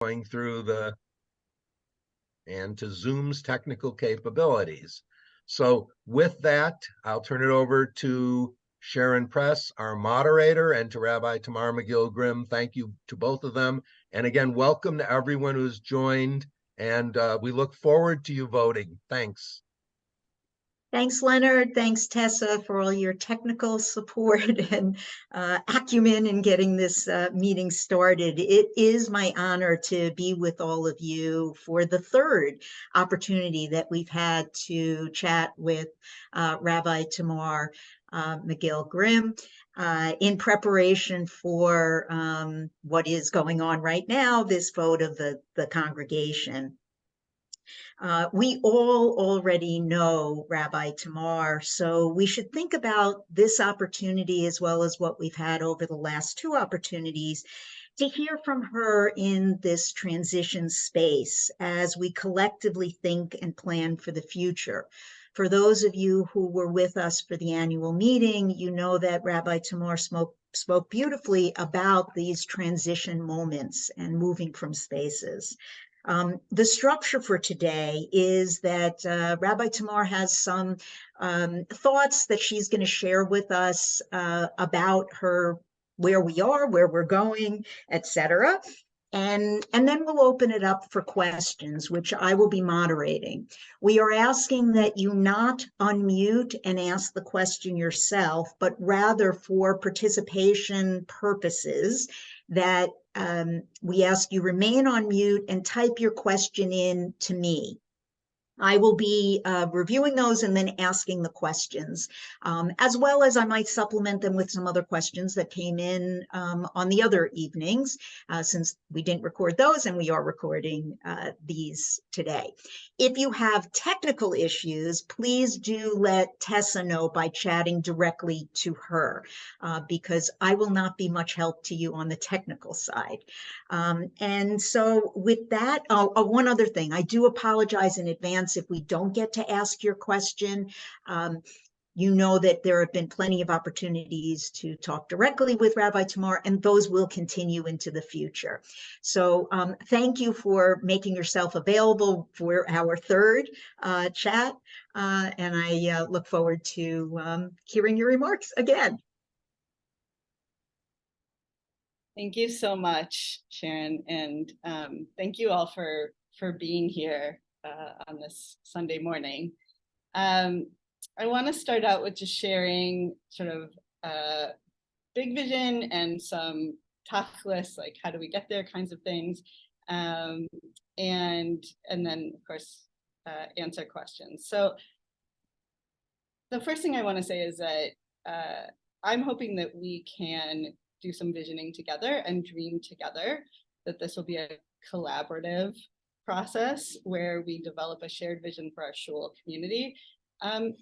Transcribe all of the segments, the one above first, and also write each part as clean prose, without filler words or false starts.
going through and to Zoom's technical capabilities. So with that, I'll turn it over to Sharon Press, our moderator, and to Rabbi Tamar Magill-Grimm. Thank you to both of them. And again, welcome to everyone who's joined. And we look forward to you voting. Thanks. Thanks, Leonard. Thanks, Tessa, for all your technical support and acumen in getting this meeting started. It is my honor to be with all of you for the third opportunity that we've had to chat with Rabbi Tamar Magill-Grimm in preparation for what is going on right now, this vote of the congregation. We all already know Rabbi Tamar, so we should think about this opportunity as well as what we've had over the last two opportunities to hear from her in this transition space as we collectively think and plan for the future. For those of you who were with us for the annual meeting, you know that Rabbi Tamar spoke beautifully about these transition moments and moving from spaces. The structure for today is that Rabbi Tamar has some thoughts that she's going to share with us about where we are, where we're going, etc. And then we'll open it up for questions, which I will be moderating. We are asking that you not unmute and ask the question yourself, but rather for participation purposes, that we ask you remain on mute and type your question in to me. I will be reviewing those and then asking the questions, as well as I might supplement them with some other questions that came in on the other evenings, since we didn't record those and we are recording these today. If you have technical issues, please do let Tessa know by chatting directly to her, because I will not be much help to you on the technical side. And so with that, one other thing, I do apologize in advance if we don't get to ask your question. You know that there have been plenty of opportunities to talk directly with Rabbi Tamar, and those will continue into the future. So thank you for making yourself available for our third chat, and I look forward to hearing your remarks again. Thank you so much, Sharon, and thank you all for being here on this Sunday morning. I want to start out with just sharing sort of a big vision and some tachlis, like how do we get there kinds of things, and then of course answer questions. So the first thing I want to say is that I'm hoping that we can do some visioning together and dream together, that this will be a collaborative process where we develop a shared vision for our shul community. And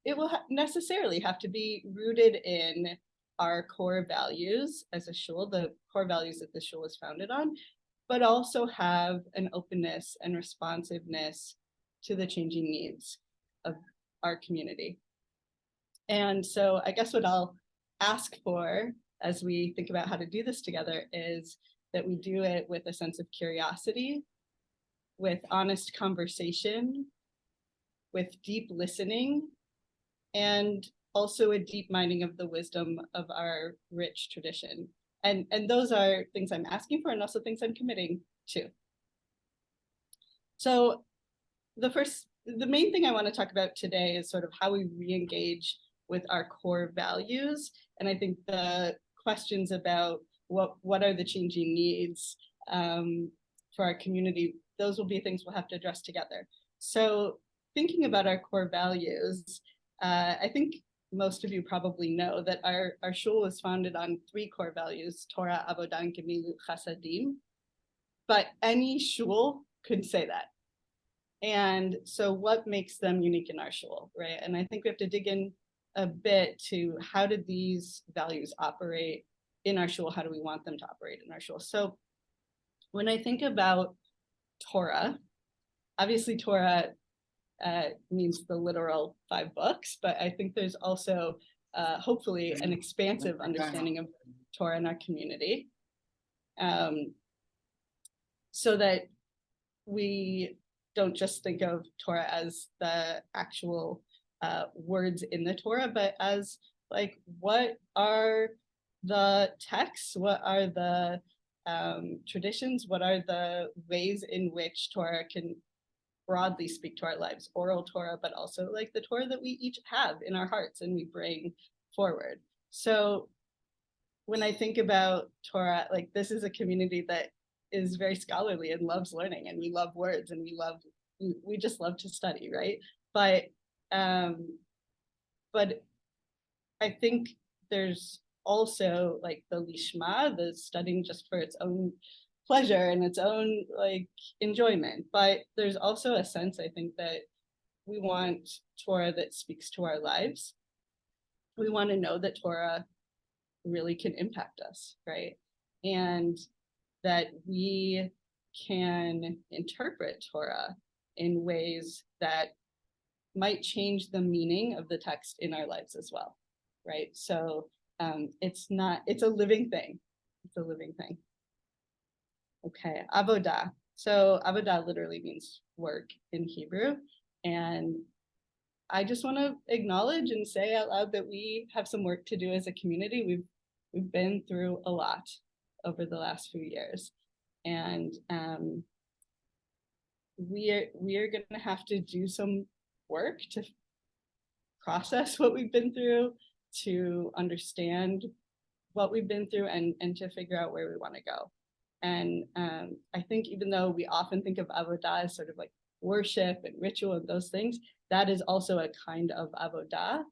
it will necessarily have to be rooted in our core values as a shul, the core values that the shul is founded on, but also have an openness and responsiveness to the changing needs of our community. And so I guess what I'll ask for as we think about how to do this together is that we do it with a sense of curiosity, with honest conversation, with deep listening, and also a deep mining of the wisdom of our rich tradition. And those are things I'm asking for and also things I'm committing to. So the main thing I want to talk about today is sort of how we re-engage with our core values. And I think the questions about what are the changing needs for our community, those will be things we'll have to address together. So thinking about our core values, I think most of you probably know that our shul was founded on 3 core values, Torah, Avodah, and Gemilut Chasadim. But any shul could say that. And so what makes them unique in our shul, right? And I think we have to dig in a bit to how did these values operate in our shul? How do we want them to operate in our shul? So when I think about Torah, obviously Torah means the literal 5 books, but I think there's also hopefully an expansive understanding of Torah in our community. so that we don't just think of Torah as the actual words in the Torah, but as like, what are the texts, what are the traditions, what are the ways in which Torah can broadly speak to our lives, oral Torah, but also like the Torah that we each have in our hearts and we bring forward. So when I think about Torah, like this is a community that is very scholarly and loves learning, and we love words, and we just love to study, right? But I think there's also like the lishma, the studying just for its own pleasure and its own like enjoyment. But there's also a sense, I think, that we want Torah that speaks to our lives. We want to know that Torah really can impact us, right? And that we can interpret Torah in ways that might change the meaning of the text in our lives as well, right? So it's a living thing. It's a living thing. Okay, avodah. So avodah literally means work in Hebrew. And I just want to acknowledge and say out loud that we have some work to do as a community. We've been through a lot over the last few years. And we are going to have to do some work to process what we've been through, to understand what we've been through, and to figure out where we want to go. And I think even though we often think of avodah as sort of like worship and ritual and those things, that is also a kind of avodah,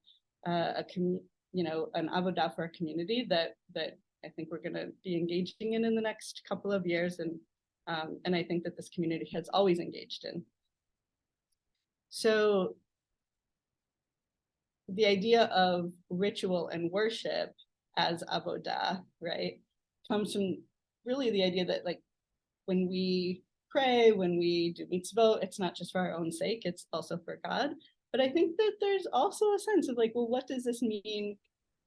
an avodah for a community that I think we're going to be engaging in the next couple of years, and I think that this community has always engaged in. So the idea of ritual and worship as avodah, right, comes from really the idea that like when we pray, when we do mitzvot, it's not just for our own sake, it's also for God. But I think that there's also a sense of like, well, what does this mean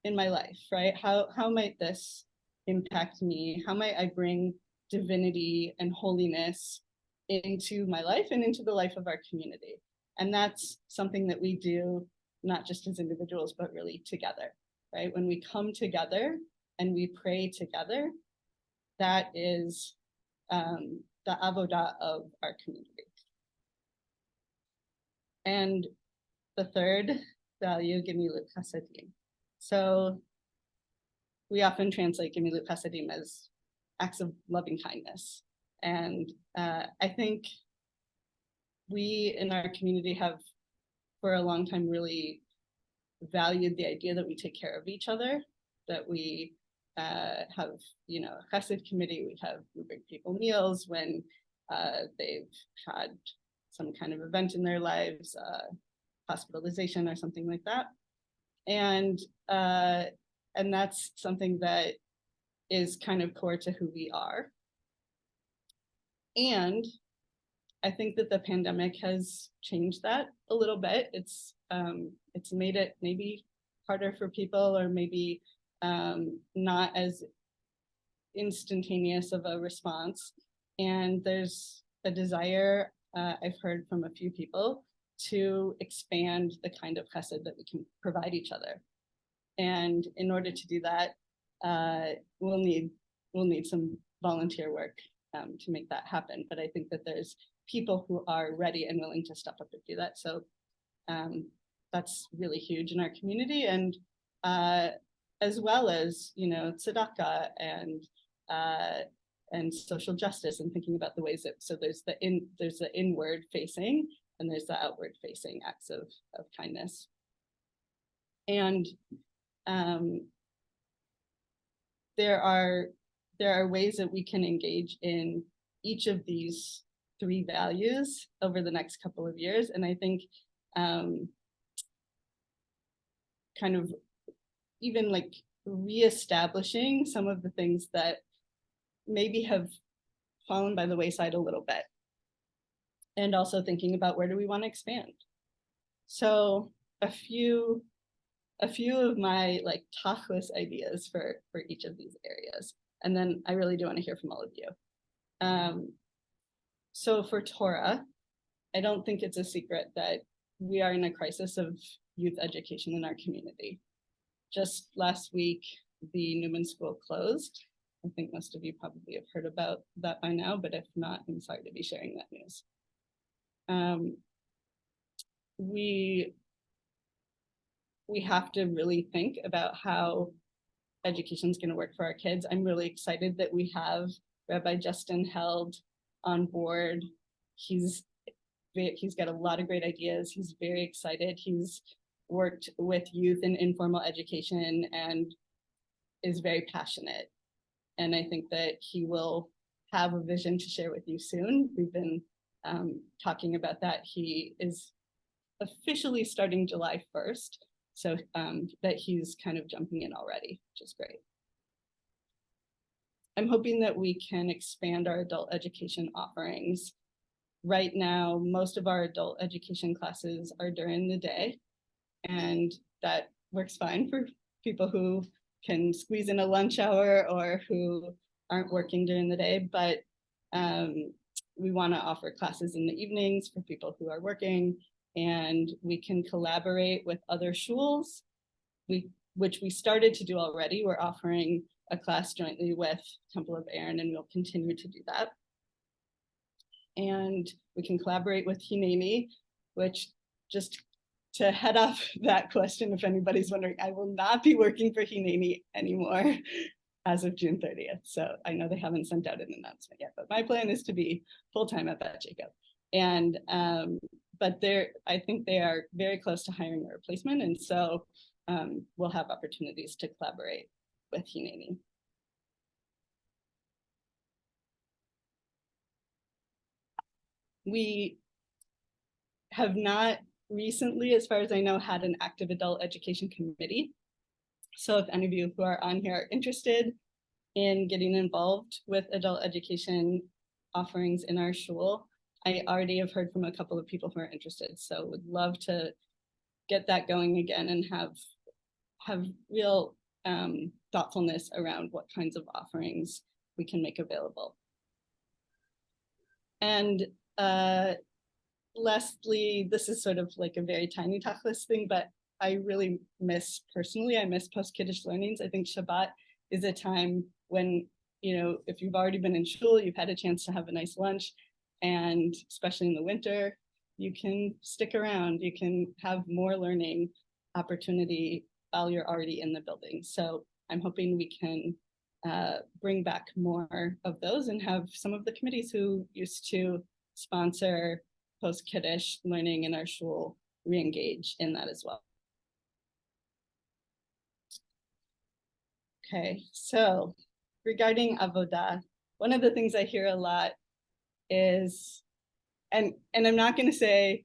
in my life, right? How might this impact me? How might I bring divinity and holiness into my life and into the life of our community? And that's something that we do not just as individuals, but really together, right? When we come together and we pray together, that is the avodah of our community. And the third value, gemilut chasadim. So we often translate gemilut chasadim as acts of loving kindness. And I think we in our community have for a long time really valued the idea that we take care of each other, that we have, a chesed committee, we bring people meals when they've had some kind of event in their lives, hospitalization or something like that. And that's something that is kind of core to who we are. And I think that the pandemic has changed that a little bit. It's made it maybe harder for people, or maybe not as instantaneous of a response. And there's a desire, I've heard from a few people, to expand the kind of chesed that we can provide each other. And in order to do that, we'll need some volunteer work to make that happen. But I think that there's people who are ready and willing to step up and do that. So that's really huge in our community, and as well as tzedakah and social justice, and thinking about the ways that, so there's the inward facing and there's the outward facing acts of kindness. And there are ways that we can engage in each of these three values over the next couple of years. And I think kind of even like reestablishing some of the things that maybe have fallen by the wayside a little bit, and also thinking about where do we want to expand. So a few of my like tachlis ideas for each of these areas, and then I really do want to hear from all of you. So for Torah, I don't think it's a secret that we are in a crisis of youth education in our community. Just last week, the Newman School closed. I think most of you probably have heard about that by now, but if not, I'm sorry to be sharing that news. We have to really think about how education is going to work for our kids. I'm really excited that we have Rabbi Justin Held on board. He's got a lot of great ideas. He's very excited. He's worked with youth in informal education and is very passionate. And I think that he will have a vision to share with you soon. We've been talking about that. He is officially starting July 1st. So that he's kind of jumping in already, which is great. I'm hoping that we can expand our adult education offerings. Right now, most of our adult education classes are during the day, and that works fine for people who can squeeze in a lunch hour or who aren't working during the day, but we want to offer classes in the evenings for people who are working, and we can collaborate with other shuls, which we started to do already. We're offering a class jointly with Temple of Aaron, and we'll continue to do that. And we can collaborate with Hineni, which, just to head off that question, if anybody's wondering, I will not be working for Hineni anymore as of June 30th. So I know they haven't sent out an announcement yet, but my plan is to be full-time at that Jacob. And but I think they are very close to hiring a replacement, and so we'll have opportunities to collaborate with Hineni. We have not recently, as far as I know, had an active adult education committee. So if any of you who are on here are interested in getting involved with adult education offerings in our shul, I already have heard from a couple of people who are interested. So would love to get that going again and have real thoughtfulness around what kinds of offerings we can make available. And lastly, this is sort of like a very tiny tachlis thing, but I really personally, I miss post-Kiddush learnings. I think Shabbat is a time when, if you've already been in shul, you've had a chance to have a nice lunch, and especially in the winter, you can stick around, you can have more learning opportunity while you're already in the building. So I'm hoping we can bring back more of those and have some of the committees who used to sponsor post-Kiddush learning in our shul re-engage in that as well. Okay, so regarding avodah, one of the things I hear a lot is, and I'm not going to say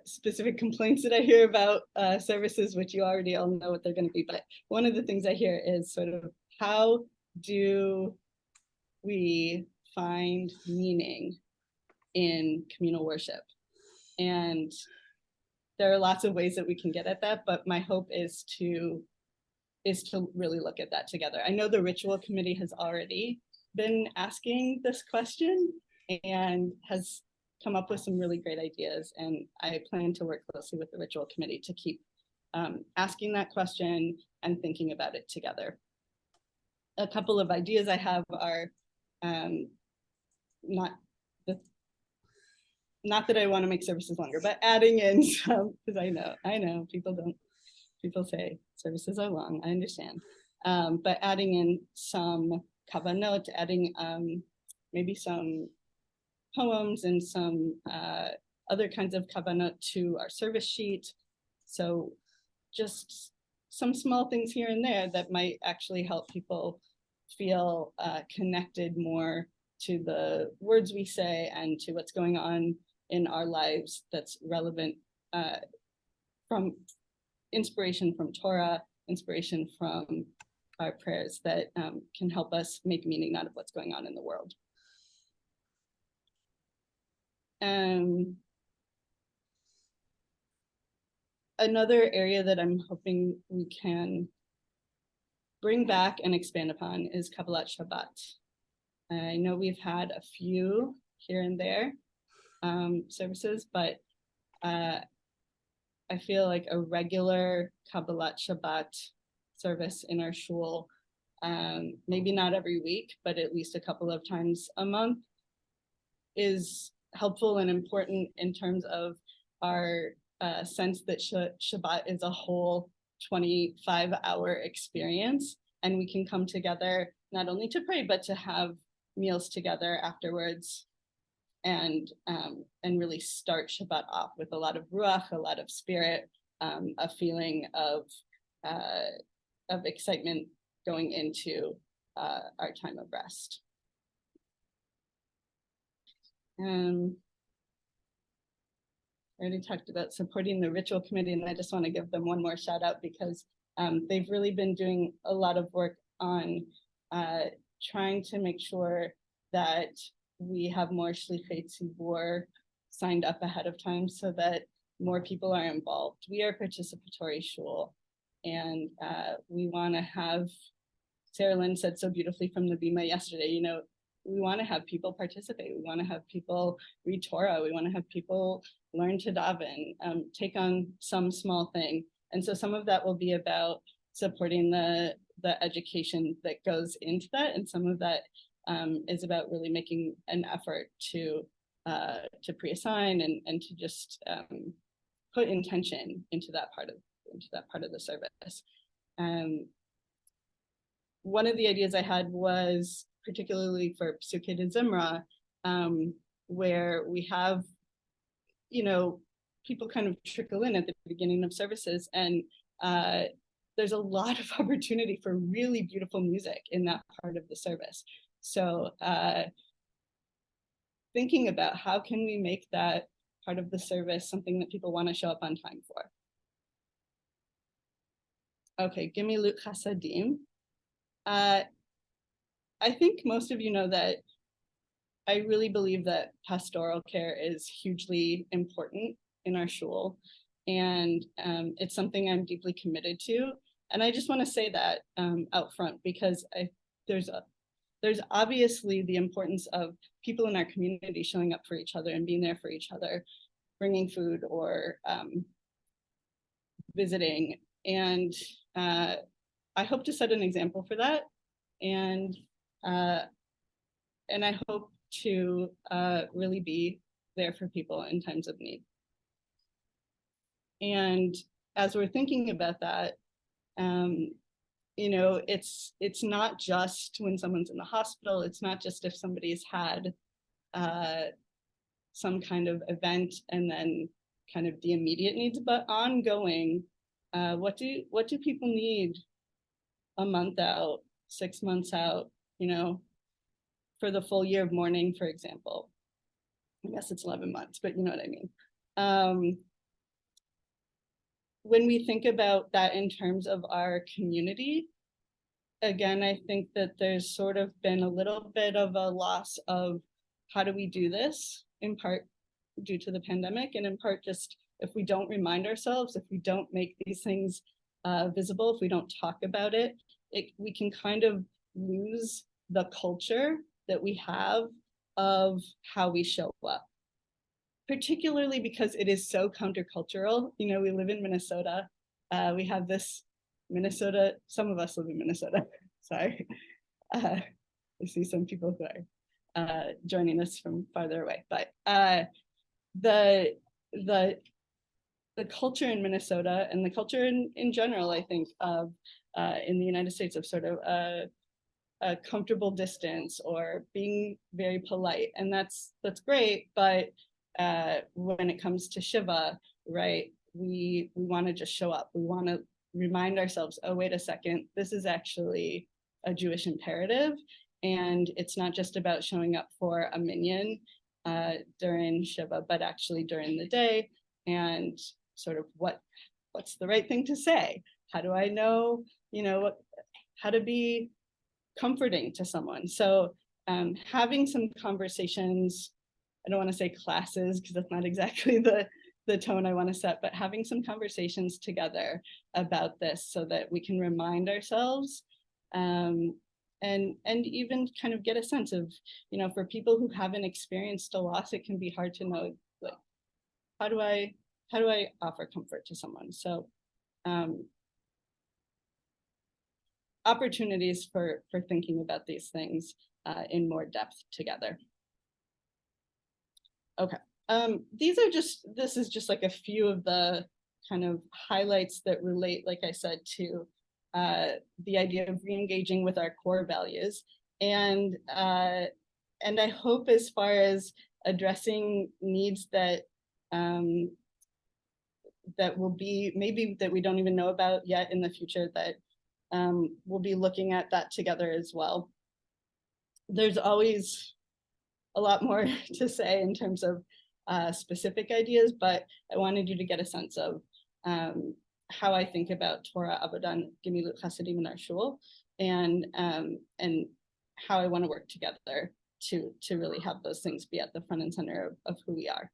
specific complaints that I hear about services, which you already all know what they're going to be, but one of the things I hear is sort of, how do we find meaning in communal worship? And there are lots of ways that we can get at that, but my hope is to really look at that together. I know the ritual committee has already been asking this question and has come up with some really great ideas, and I plan to work closely with the ritual committee to keep asking that question and thinking about it together. A couple of ideas I have are not that I want to make services longer, but adding in some, because I know people say services are long, I understand, but adding in some kavanot, adding maybe some poems and some other kinds of kavanot to our service sheet. So just some small things here and there that might actually help people feel connected more to the words we say and to what's going on in our lives that's relevant, from inspiration from Torah, inspiration from our prayers that can help us make meaning out of what's going on in the world. Another area that I'm hoping we can bring back and expand upon is Kabbalat Shabbat. I know we've had a few here and there services, but I feel like a regular Kabbalat Shabbat service in our shul, maybe not every week, but at least a couple of times a month, is helpful and important in terms of our sense that Shabbat is a whole 25-hour experience, and we can come together not only to pray, but to have meals together afterwards, and really start Shabbat off with a lot of ruach, a lot of spirit, a feeling of excitement going into our time of rest. I already talked about supporting the ritual committee, and I just want to give them one more shout out because they've really been doing a lot of work on trying to make sure that we have more Shlichei Tzibur signed up ahead of time so that more people are involved. We are a participatory shul, and we want to have, Sarah Lynn said so beautifully from the Bima yesterday, you know, we want to have people participate. We want to have people read Torah. We want to have people learn to daven, take on some small thing. And so some of that will be about supporting the education that goes into that. And some of that is about really making an effort to pre-assign and to just put intention into that part of the service. One of the ideas I had was particularly for Psukei de Zimra, where we have, you know, people kind of trickle in at the beginning of services, and there's a lot of opportunity for really beautiful music in that part of the service. So thinking about how can we make that part of the service something that people want to show up on time for. Okay, Gemilut Chasadim. I think most of you know that I really believe that pastoral care is hugely important in our shul, and it's something I'm deeply committed to. And I just want to say that out front, because there's obviously the importance of people in our community showing up for each other and being there for each other, bringing food or visiting. And I hope to set an example for that. And I hope to really be there for people in times of need. And as we're thinking about that, you know, it's not just when someone's in the hospital. It's not just if somebody's had some kind of event and then kind of the immediate needs, but ongoing. What do people need a month out, 6 months out, you know, for the full year of mourning, for example? I guess it's 11 months, but you know what I mean. When we think about that in terms of our community, again, I think that there's sort of been a little bit of a loss of how do we do this, in part due to the pandemic, and in part just if we don't remind ourselves, if we don't make these things visible, if we don't talk about it, we can kind of lose the culture that we have of how we show up, particularly because it is so countercultural. You know, we live in Minnesota. We have this Minnesota, some of us live in Minnesota, sorry. I see some people who are joining us from farther away, but the culture in Minnesota and the culture in general, I think, of in the United States of sort of a comfortable distance or being very polite, and that's great. But when it comes to Shiva, right, we want to just show up. We want to remind ourselves, oh, wait a second, this is actually a Jewish imperative, and it's not just about showing up for a minyan during Shiva, but actually during the day, and sort of what's the right thing to say? How do I know, you know, how to be comforting to someone? So having some conversations, I don't want to say classes because that's not exactly the tone I want to set, but having some conversations together about this so that we can remind ourselves and and even kind of get a sense of, for people who haven't experienced a loss, it can be hard to know, like, how do I offer comfort to someone? So opportunities for thinking about these things in more depth together. Okay, this is just like a few of the kind of highlights that relate, like I said, to the idea of re-engaging with our core values. And I hope, as far as addressing needs that that will be, maybe that we don't even know about yet in the future, that we'll be looking at that together as well. There's always a lot more to say in terms of specific ideas, but I wanted you to get a sense of how I think about Torah, Avodah, Gemilut Chasadim in our shul, and how I want to work together to really have those things be at the front and center of who we are.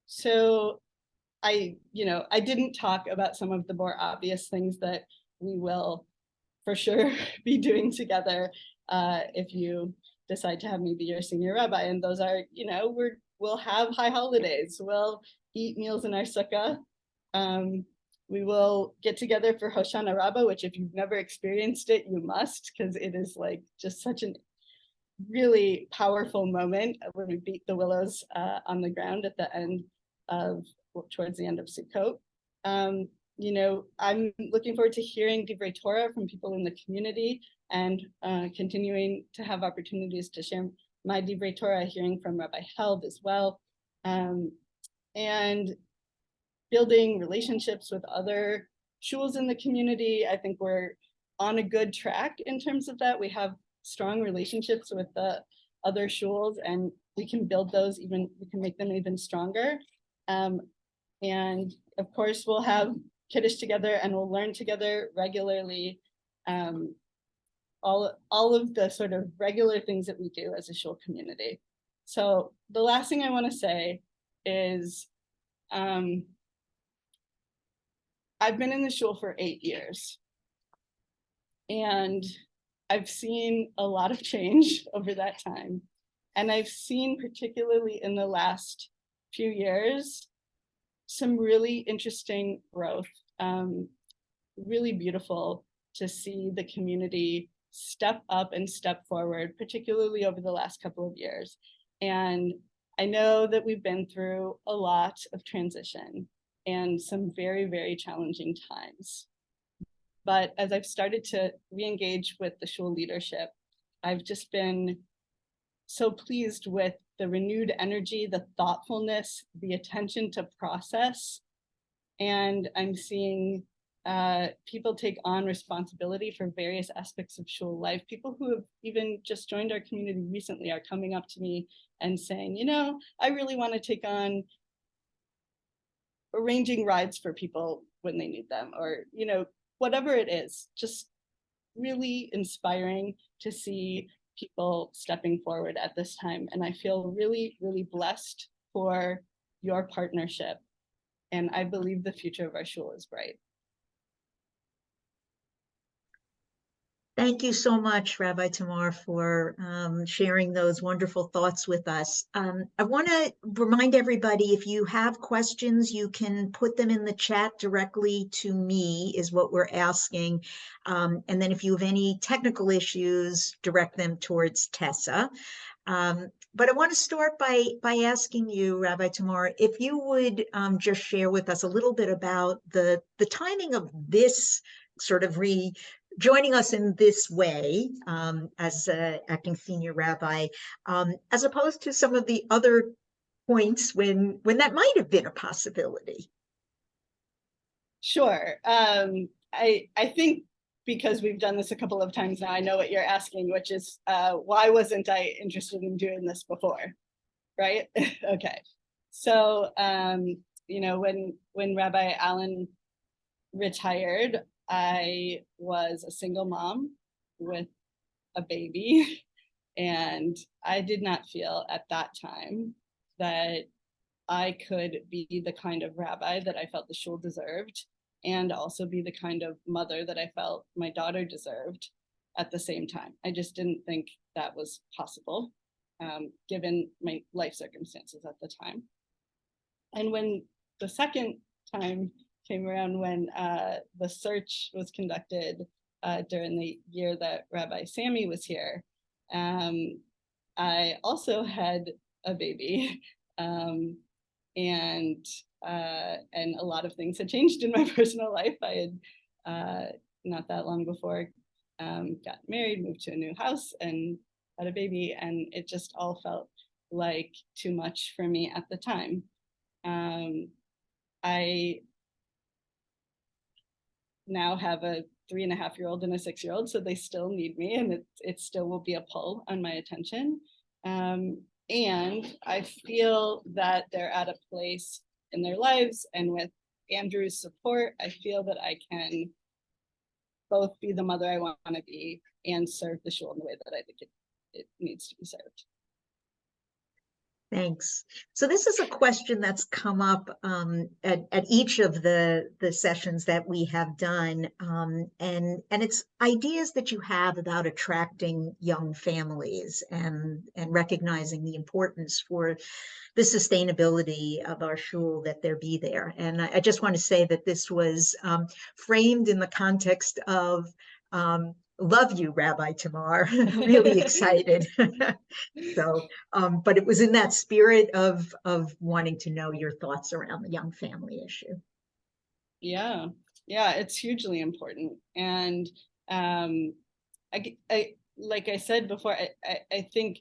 So I didn't talk about some of the more obvious things that we will for sure be doing together if you decide to have me be your senior rabbi. And those are, we'll have high holidays, we'll eat meals in our sukkah. We will get together for Hoshana Rabbah, which if you've never experienced it, you must, because it is like just such a really powerful moment when we beat the willows on the ground at the end of, towards the end of Sukkot. I'm looking forward to hearing Divrei Torah from people in the community, and continuing to have opportunities to share my Divrei Torah, hearing from Rabbi Held as well, and building relationships with other shuls in the community. I think we're on a good track in terms of that. We have strong relationships with the other shuls, and we can build those we can make them even stronger. And of course, we'll have Kiddush together, and we'll learn together regularly. All of the sort of regular things that we do as a shul community. So the last thing I want to say is, I've been in the shul for 8 years, and I've seen a lot of change over that time. And I've seen, particularly in the last few years, some really interesting growth. Really beautiful to see the community step up and step forward, particularly over the last couple of years. And I know that we've been through a lot of transition and some very, very challenging times. But as I've started to re-engage with the shul leadership, I've just been so pleased with the renewed energy, the thoughtfulness, the attention to process. And I'm seeing people take on responsibility for various aspects of shul life. People who have even just joined our community recently are coming up to me and saying, I really want to take on arranging rides for people when they need them, or, whatever it is. Just really inspiring to see people stepping forward at this time. And I feel really, really blessed for your partnership. And I believe the future of our shul is bright. Thank you so much, Rabbi Tamar, for sharing those wonderful thoughts with us. I want to remind everybody, if you have questions, you can put them in the chat directly to me, is what we're asking. And then if you have any technical issues, direct them towards Tessa. But I want to start by asking you, Rabbi Tamar, if you would just share with us a little bit about the timing of this sort of joining us in this way as acting senior rabbi, as opposed to some of the other points when that might have been a possibility. Sure. I think because we've done this a couple of times now, I know what you're asking, which is why wasn't I interested in doing this before, right? Okay. So, when Rabbi Allen retired, I was a single mom with a baby, and I did not feel at that time that I could be the kind of rabbi that I felt the shul deserved and also be the kind of mother that I felt my daughter deserved at the same time. I just didn't think that was possible, given my life circumstances at the time. And when the second time came around, when the search was conducted during the year that Rabbi Sammy was here, I also had a baby, and a lot of things had changed in my personal life. I had not that long before got married, moved to a new house, and had a baby, and it just all felt like too much for me at the time. I now have a 3.5-year-old and a 6-year-old, so they still need me, and it still will be a pull on my attention. And I feel that they're at a place in their lives, and with Andrew's support, I feel that I can both be the mother I want to be and serve the shul in the way that I think it needs to be served. Thanks. So this is a question that's come up at each of the sessions that we have done, and it's ideas that you have about attracting young families and recognizing the importance for the sustainability of our shul that there be there. And I just want to say that this was framed in the context of love you, Rabbi Tamar, really excited. So, but it was in that spirit of wanting to know your thoughts around the young family issue. Yeah, it's hugely important. And I like I said before, I think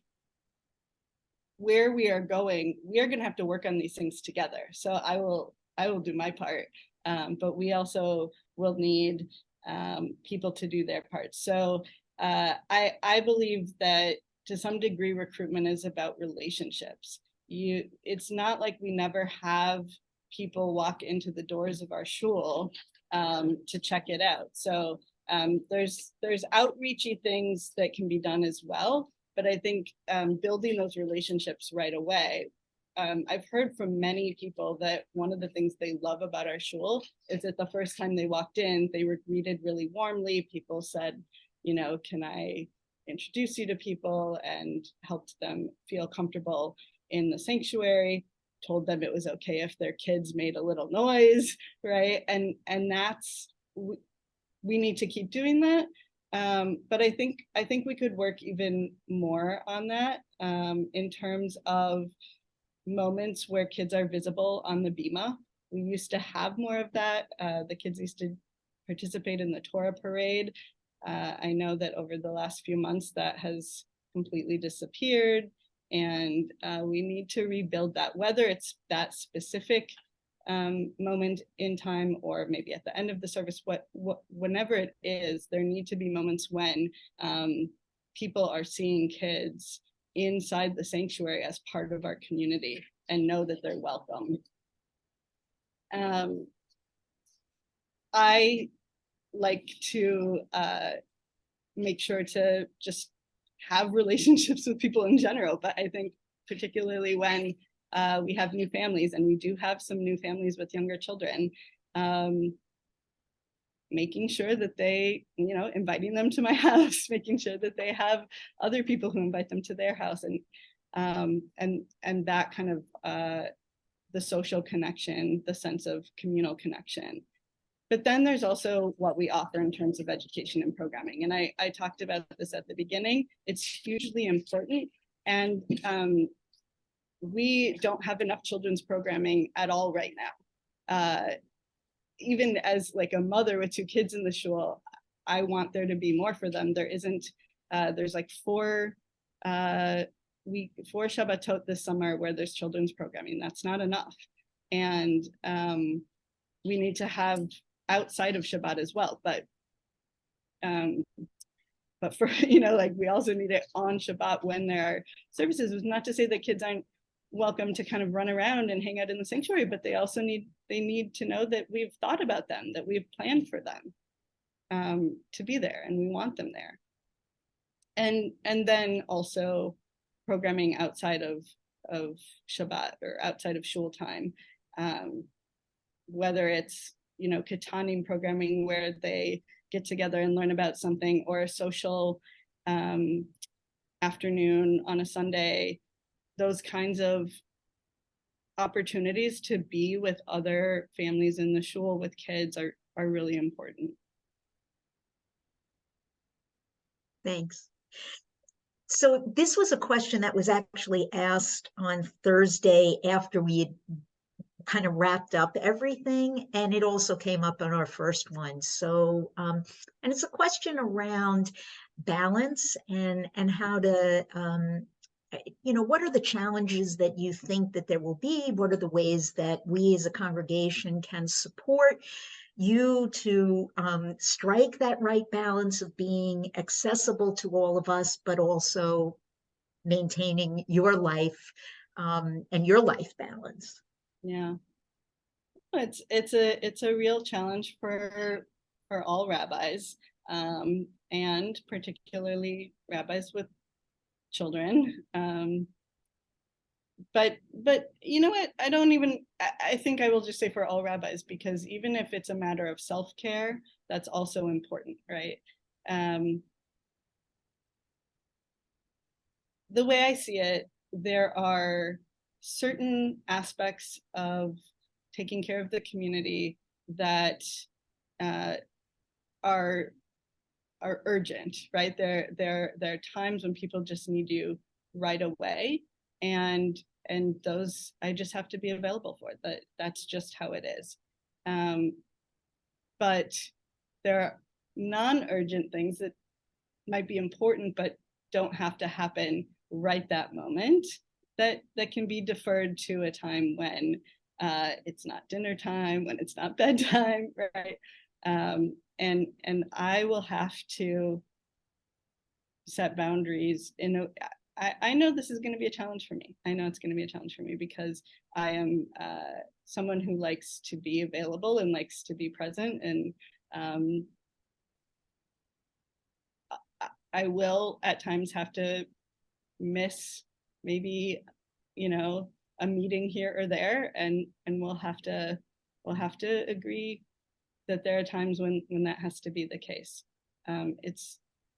where we are going, we are going to have to work on these things together. So I will do my part, but we also will need people to do their part. So I believe that to some degree, recruitment is about relationships. It's not like we never have people walk into the doors of our shul to check it out. So there's outreachy things that can be done as well. But I think building those relationships right away. I've heard from many people that one of the things they love about our shul is that the first time they walked in, they were greeted really warmly. People said, can I introduce you to people, and helped them feel comfortable in the sanctuary, told them it was okay if their kids made a little noise, right? And that's, we need to keep doing that. But I think we could work even more on that in terms of moments where kids are visible on the bima. We used to have more of that. The kids used to participate in the Torah parade. I know that over the last few months that has completely disappeared, and we need to rebuild that, whether it's that specific moment in time or maybe at the end of the service, whenever it is, there need to be moments when people are seeing kids inside the sanctuary as part of our community and know that they're welcome. I like to make sure to just have relationships with people in general, but I think particularly when we have new families, and we do have some new families with younger children, making sure that they, inviting them to my house, making sure that they have other people who invite them to their house, and that kind of the social connection, the sense of communal connection. But then there's also what we offer in terms of education and programming. And I talked about this at the beginning. It's hugely important. And we don't have enough children's programming at all right now. Even as like a mother with 2 kids in the shul, I want there to be more for them. There isn't, there's like 4 Shabbatot this summer where there's children's programming. That's not enough. And we need to have outside of Shabbat as well, but for, like we also need it on Shabbat when there are services. It's not to say that kids aren't welcome to kind of run around and hang out in the sanctuary, but they also need to know that we've thought about them, that we've planned for them to be there, and we want them there. And then also programming outside of Shabbat or outside of shul time, whether it's katanim programming where they get together and learn about something, or a social afternoon on a Sunday. Those kinds of opportunities to be with other families in the shul with kids are really important. Thanks. So this was a question that was actually asked on Thursday after we had kind of wrapped up everything, and it also came up on our first one. So, and it's a question around balance and how to, what are the challenges that you think that there will be? What are the ways that we as a congregation can support you to strike that right balance of being accessible to all of us, but also maintaining your life and your life balance? Yeah, it's a real challenge for all rabbis, and particularly rabbis with children. But you know what? I think I will just say for all rabbis, because even if it's a matter of self-care, that's also important, right? The way I see it, there are certain aspects of taking care of the community that are urgent, right? There are times when people just need you right away, and those I just have to be available for. That's just how it is. But there are non-urgent things that might be important but don't have to happen right that moment, that can be deferred to a time when it's not dinner time, when it's not bedtime, right? And I will have to set boundaries I know this is going to be a challenge for me. I know it's going to be a challenge for me because I am someone who likes to be available and likes to be present, and I will at times have to miss maybe a meeting here or there, and we'll have to agree that there are times when that has to be the case.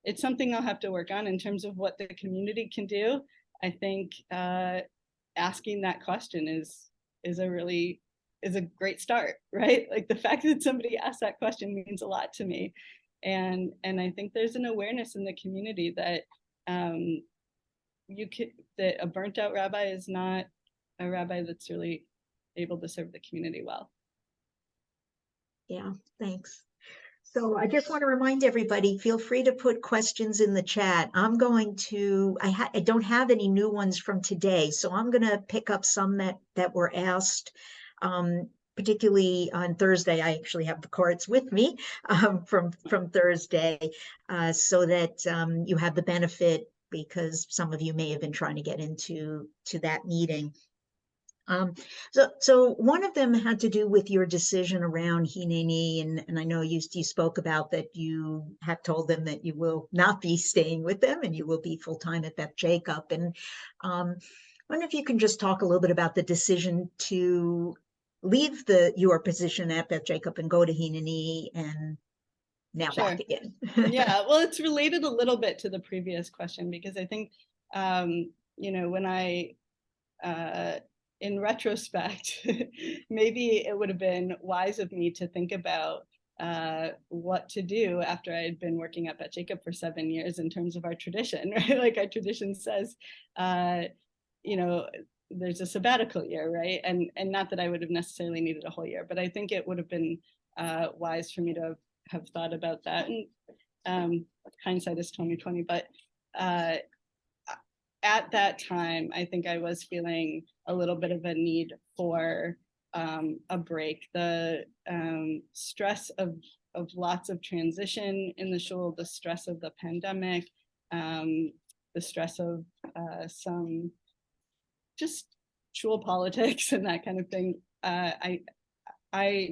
It's something I'll have to work on in terms of what the community can do. I think asking that question is a great start, right? Like the fact that somebody asked that question means a lot to me, and I think there's an awareness in the community that that a burnt out rabbi is not a rabbi that's really able to serve the community well. Yeah, thanks. So I just want to remind everybody, feel free to put questions in the chat. I'm going to, I don't have any new ones from today, so I'm going to pick up some that were asked, particularly on Thursday. I actually have the cards with me from Thursday, so that you have the benefit, because some of you may have been trying to get into that meeting. So one of them had to do with your decision around Hineni, and I know you spoke about that you have told them that you will not be staying with them and you will be full-time at Beth Jacob. And I wonder if you can just talk a little bit about the decision to leave your position at Beth Jacob and go to Hineni, and now Sure. back again. Yeah, well, it's related a little bit to the previous question, because I think, when I, in retrospect, maybe it would have been wise of me to think about what to do after I had been working up at Jacob for 7 years in terms of our tradition, right? Like our tradition says, there's a sabbatical year, right? And not that I would have necessarily needed a whole year, but I think it would have been wise for me to have thought about that. And hindsight is 2020, but at that time, I think I was feeling a little bit of a need for a break. The stress of lots of transition in the shul, the stress of the pandemic, the stress of some just shul politics and that kind of thing. I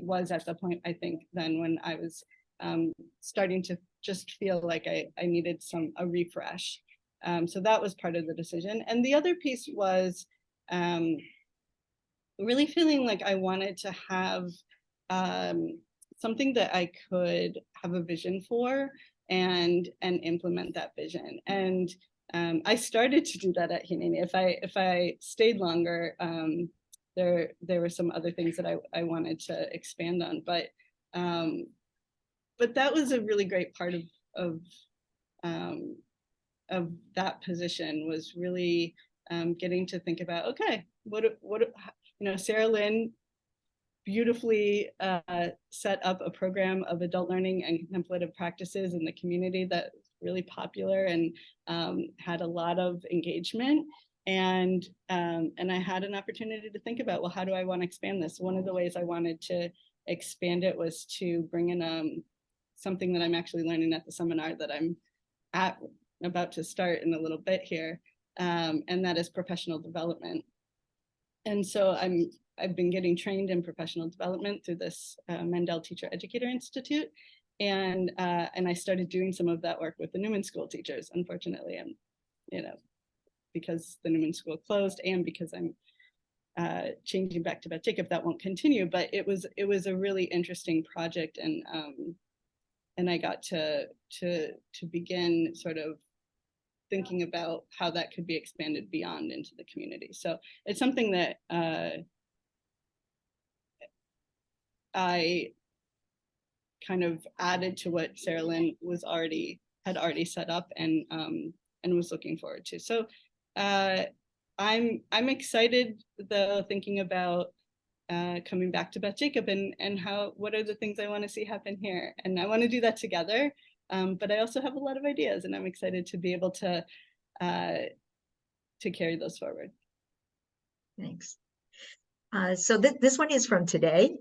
was at the point, I think, then when I was starting to just feel like I needed a refresh. So that was part of the decision. And the other piece was really feeling like I wanted to have something that I could have a vision for and implement that vision. And I started to do that at Hineni. If I stayed longer, there were some other things that I wanted to expand on, but that was a really great part of that position, was really getting to think about, okay, what Sarah Lynn beautifully set up a program of adult learning and contemplative practices in the community that was really popular and had a lot of engagement. And I had an opportunity to think about, well, how do I want to expand this? One of the ways I wanted to expand it was to bring in something that I'm actually learning at the seminar that I'm about to start in a little bit here, and that is professional development. And so I've been getting trained in professional development through this Mandel Teacher Educator Institute, and I started doing some of that work with the Newman School teachers. Unfortunately, because the Newman School closed, and because I'm changing back to Beth Jacob, that won't continue. But it was a really interesting project, and I got to begin sort of thinking about how that could be expanded beyond into the community. So it's something that I kind of added to what Sarah Lynn had already set up and was looking forward to. So I'm excited though, thinking about coming back to Beth Jacob and what are the things I want to see happen here, and I want to do that together. But I also have a lot of ideas, and I'm excited to be able to carry those forward. Thanks. So this one is from today.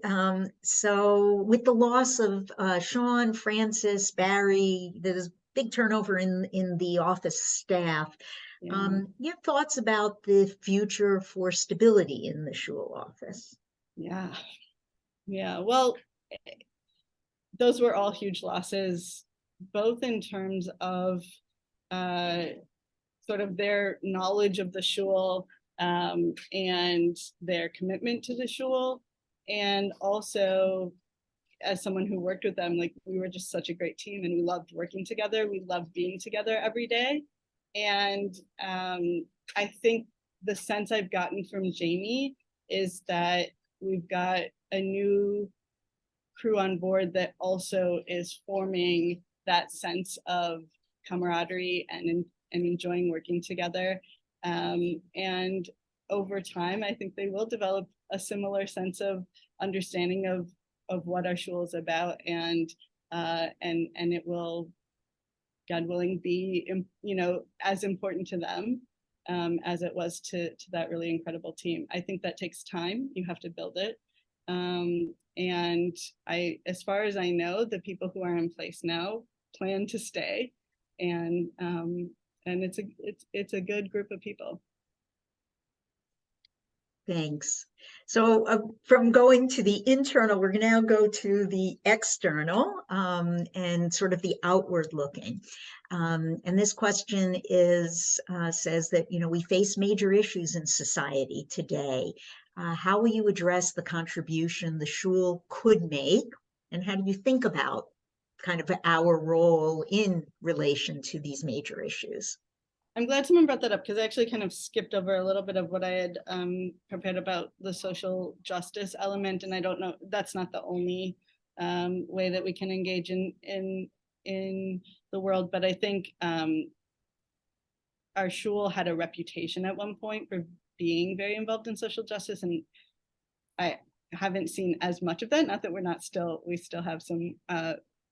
So with the loss of Sean, Francis, Barry, there's big turnover in the office staff. Yeah. You have thoughts about the future for stability in the Shul office? Yeah. Well, those were all huge losses, both in terms of sort of their knowledge of the Shul and their commitment to the Shul, and also as someone who worked with them, like, we were just such a great team, and we loved working together. We loved being together every day. And I think the sense I've gotten from Jamie is that we've got a new crew on board that also is forming that sense of camaraderie and enjoying working together. And over time, I think they will develop a similar sense of understanding of what our shul is about, and it will, God willing, be as important to them as it was to that really incredible team. I think that takes time. You have to build it. And as far as I know, the people who are in place now plan to stay, and it's a good group of people. Thanks. So from going to the internal, we're going to now go to the external and sort of the outward looking. And this question says that, we face major issues in society today. How will you address the contribution the shul could make? And how do you think about kind of our role in relation to these major issues? I'm glad someone brought that up, because I actually kind of skipped over a little bit of what I had prepared about the social justice element. And I don't know, that's not the only way that we can engage in the world. But I think our shul had a reputation at one point for being very involved in social justice. And I haven't seen as much of that. Not that we still have some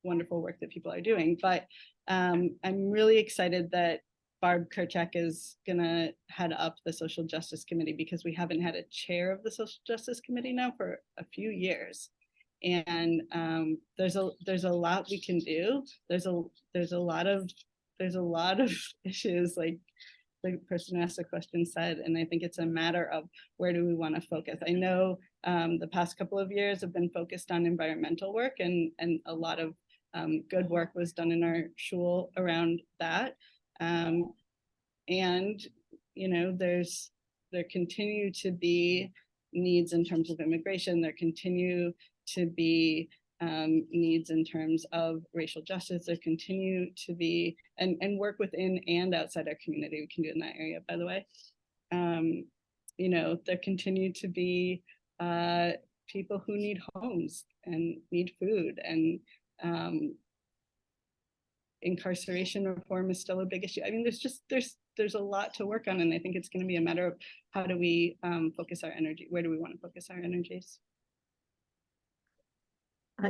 wonderful work that people are doing. But I'm really excited that Barb Kerchak is gonna head up the Social Justice Committee, because we haven't had a chair of the Social Justice Committee now for a few years, and there's a lot we can do. There's a lot of issues, like the person who asked the question said, and I think it's a matter of where do we want to focus. I know the past couple of years have been focused on environmental work, and a lot of good work was done in our shul around that. And there continue to be needs in terms of immigration. There continue to be needs in terms of racial justice. There continue to be, and work within and outside our community, we can do in that area, by the way. There continue to be people who need homes and need food, and incarceration reform is still a big issue. I mean, there's a lot to work on, and I think it's going to be a matter of how do we focus our energy? Where do we want to focus our energies?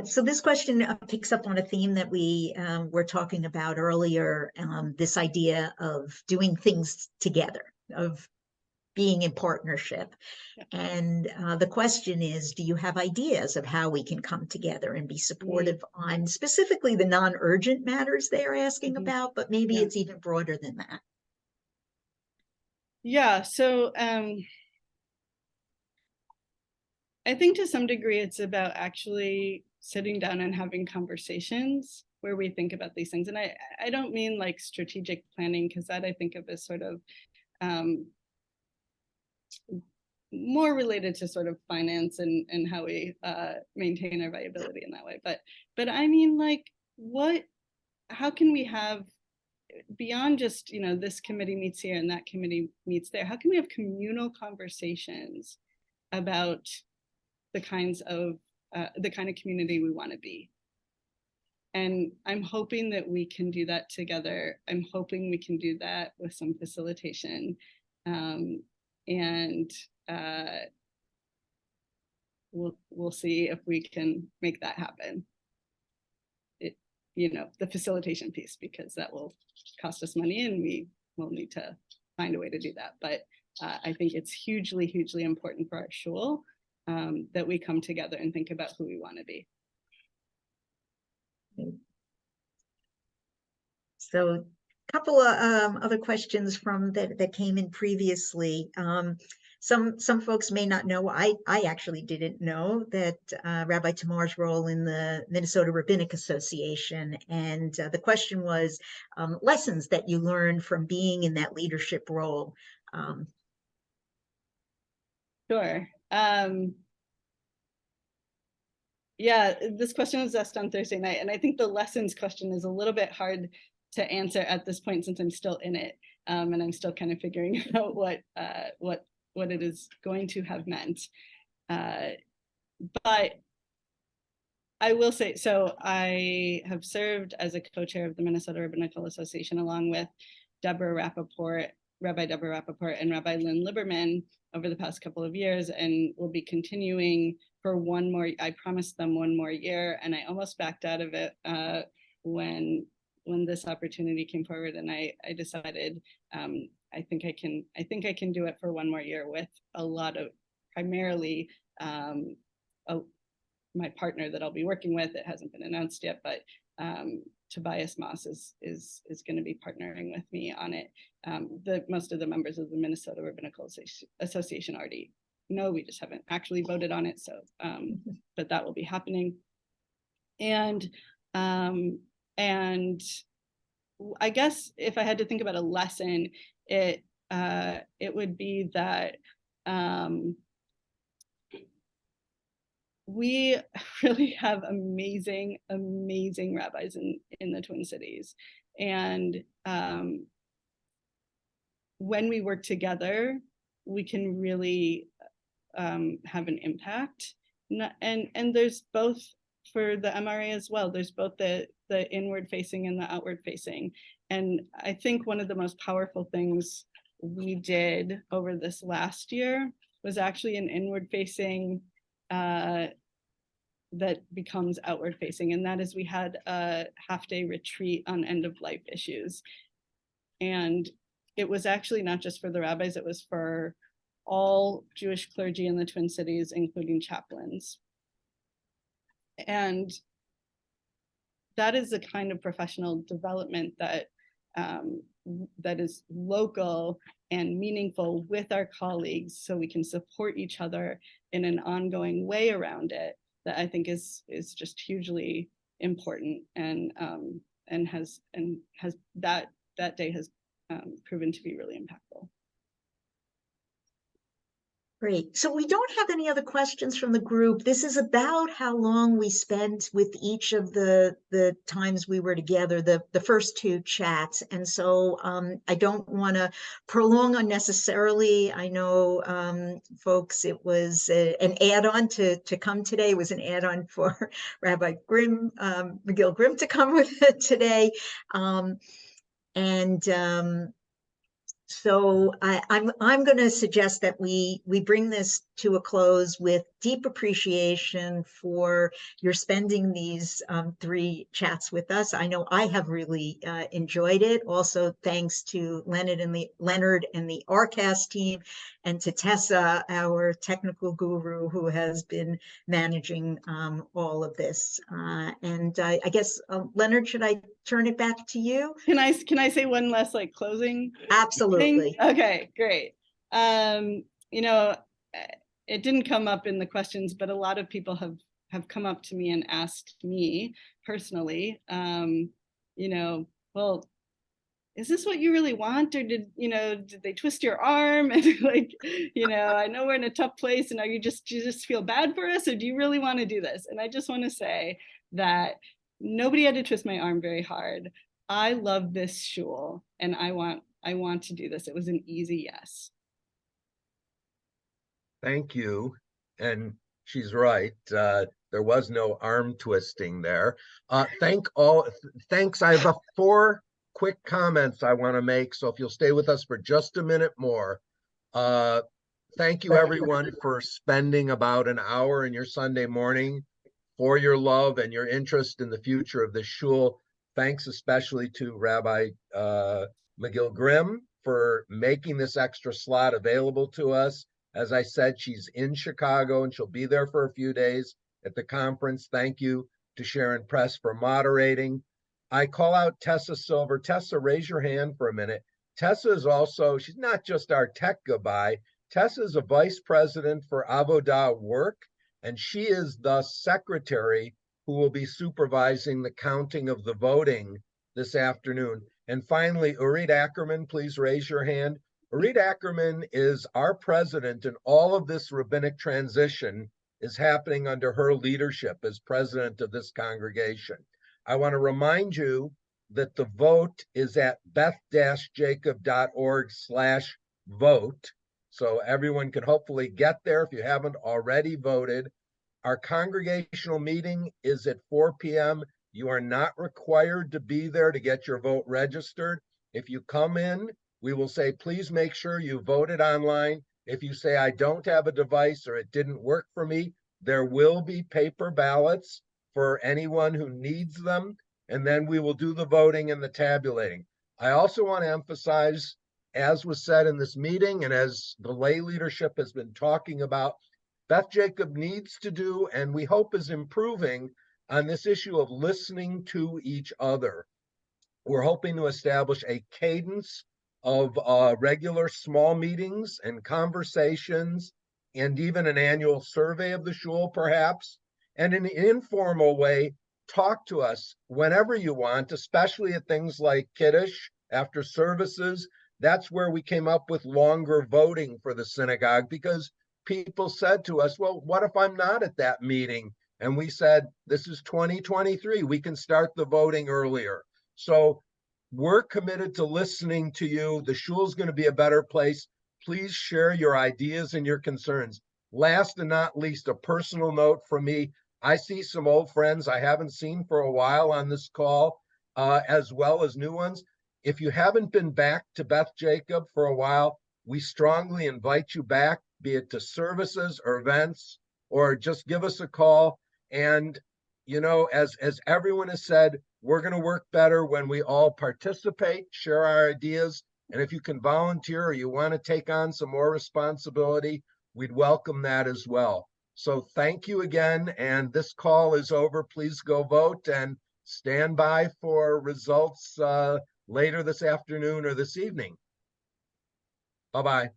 So this question picks up on a theme that we were talking about earlier, this idea of doing things together, of being in partnership. And the question is, do you have ideas of how we can come together and be supportive on specifically the non-urgent matters they are asking about, but maybe it's even broader than that? Yeah, so I think to some degree it's about actually sitting down and having conversations where we think about these things. And I don't mean like strategic planning, because that I think of as sort of more related to sort of finance and how we maintain our viability in that way. But I mean, like, how can we have, beyond just, this committee meets here and that committee meets there, how can we have communal conversations about the kind of community we want to be? And I'm hoping that we can do that together. I'm hoping we can do that with some facilitation. And we'll see if we can make that happen. The facilitation piece, because that will cost us money and we will need to find a way to do that. But I think it's hugely, hugely important for our shul that we come together and think about who we want to be. So a couple of other questions from that came in previously. Some folks may not know, I actually didn't know that Rabbi Tamar's role in the Minnesota Rabbinic Association. And the question was lessons that you learned from being in that leadership role. Sure. Yeah, this question was asked on Thursday night, and I think the lessons question is a little bit hard to answer at this point since I'm still in it, and I'm still kind of figuring out what it is going to have meant. But I will say, so I have served as a co-chair of the Minnesota Rabbinical Association along with Rabbi Deborah Rappaport and Rabbi Lynn Liberman over the past couple of years, and will be continuing for one more. I promised them one more year, and I almost backed out of it when this opportunity came forward, and I decided I think I can do it for one more year with a lot of, primarily my partner that I'll be working with. It hasn't been announced yet, but Tobias Moss is going to be partnering with me on it. Most of the members of the Minnesota Rabbinical Association already know, we just haven't actually voted on it. So, but that will be happening. And I guess if I had to think about a lesson, it would be that we really have amazing rabbis in the Twin Cities. And when we work together, we can really have an impact. And there's both for the MRA as well. There's both the inward facing and the outward facing. And I think one of the most powerful things we did over this last year was actually an inward facing that becomes outward facing. And that is, we had a half-day retreat on end of life issues. And it was actually not just for the rabbis, it was for all Jewish clergy in the Twin Cities, including chaplains. And that is the kind of professional development that that is local and meaningful with our colleagues, so we can support each other in an ongoing way around it, that I think is just hugely important, and has that day has proven to be really impactful. Great. So we don't have any other questions from the group. This is about how long we spent with each of the times we were together, the first two chats. And so I don't want to prolong unnecessarily. I know, folks, it was an add-on to come today. It was an add-on for Rabbi Grimm, Magill-Grimm to come with it today. So I'm going to suggest that we bring this to a close with deep appreciation for your spending these 3 chats with us. I know I have really enjoyed it. Also, thanks to Leonard and the RCAST team, and to Tessa, our technical guru, who has been managing all of this. And I guess, Leonard, should I turn it back to you? Can I say one last closing Absolutely. thing? Okay, great. You know, it didn't come up in the questions, but a lot of people have come up to me and asked me personally, you know, well, is this what you really want? Or did they twist your arm? And I know we're in a tough place, and do you just feel bad for us? Or do you really want to do this? And I just want to say that nobody had to twist my arm very hard. I love this shul, and I want to do this. It was an easy yes. Thank you. And she's right. There was no arm twisting there. Thanks. I have 4 quick comments I want to make. So if you'll stay with us for just a minute more. Thank you, everyone, for spending about an hour in your Sunday morning for your love and your interest in the future of the shul. Thanks especially to Rabbi Magill-Grimm for making this extra slot available to us. As I said, she's in Chicago and she'll be there for a few days at the conference. Thank you to Sharon Press for moderating. I call out Tessa Silver. Tessa, raise your hand for a minute. Tessa is also, she's not just our tech goodbye. Tessa is a vice president for Avodah Work, and she is the secretary who will be supervising the counting of the voting this afternoon. And finally, Urit Ackerman, please raise your hand. Urit Ackerman is our president, and all of this rabbinic transition is happening under her leadership as president of this congregation. I want to remind you that the vote is at beth-jacob.org/vote. So everyone can hopefully get there if you haven't already voted. Our congregational meeting is at 4 p.m. You are not required to be there to get your vote registered. If you come in, we will say, please make sure you voted online. If you say, I don't have a device or it didn't work for me, there will be paper ballots for anyone who needs them. And then we will do the voting and the tabulating. I also want to emphasize, as was said in this meeting, and as the lay leadership has been talking about, Beth Jacob needs to do, and we hope is improving on this issue of listening to each other. We're hoping to establish a cadence of regular small meetings and conversations, and even an annual survey of the shul, perhaps, and in an informal way, talk to us whenever you want, especially at things like Kiddush after services. That's where we came up with longer voting for the synagogue, because people said to us, well, what if I'm not at that meeting? And we said, this is 2023. We can start the voting earlier. So we're committed to listening to you. The shul is going to be a better place. Please share your ideas and your concerns. Last and not least, a personal note from me. I see some old friends I haven't seen for a while on this call, as well as new ones. If you haven't been back to Beth Jacob for a while, we strongly invite you back, be it to services or events, or just give us a call. And, as everyone has said, we're going to work better when we all participate, share our ideas. And if you can volunteer or you want to take on some more responsibility, we'd welcome that as well. So thank you again. And this call is over. Please go vote and stand by for results later this afternoon or this evening. Bye-bye.